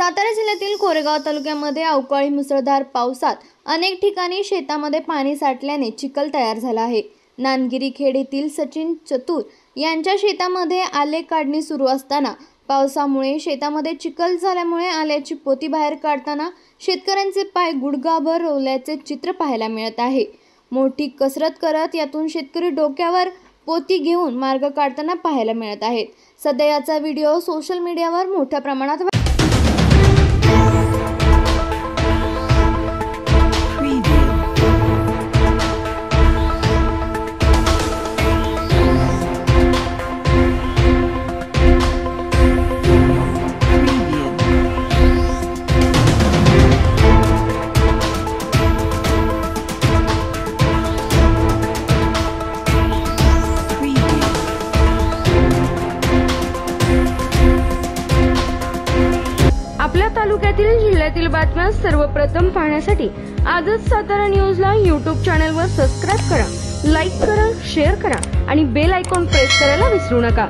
सातारा जिल्ह्यातील कोरेगाव तालुक्यामध्ये अवकाळी मुसळधार पावसात अनेक ठिकाणी शेतामध्ये पाणी साठल्याने चिखल तयार झाला आहे। नानगिरी खेड येथील सचिन चतुर यांच्या शेतामध्ये आले काढणी सुरू असताना पावसामुळे शेतामध्ये चिखल झाल्यामुळे आल्याची पोती बाहेर काढताना शेतकऱ्यांचे पाय गुडघाभर रोवल्याचे चित्र पाहायला मिळत आहे। मोठी कसरत करत यातून शेतकरी डोक्यावर पोती घेऊन मार्ग काढताना पाहायला मिळत आहेत। सध्या याचा व्हिडिओ सोशल मीडियावर मोठ्या प्रमाणात आपल्या तालुक्यातील जिल्ह्यातील बातम्या सर्वप्रथम पाहण्यासाठी आजच सातारा न्यूजला YouTube चॅनलवर सबस्क्राइब करा, लाईक करा, शेअर करा आणि बेल आयकॉन प्रेस करायला विसरू नका।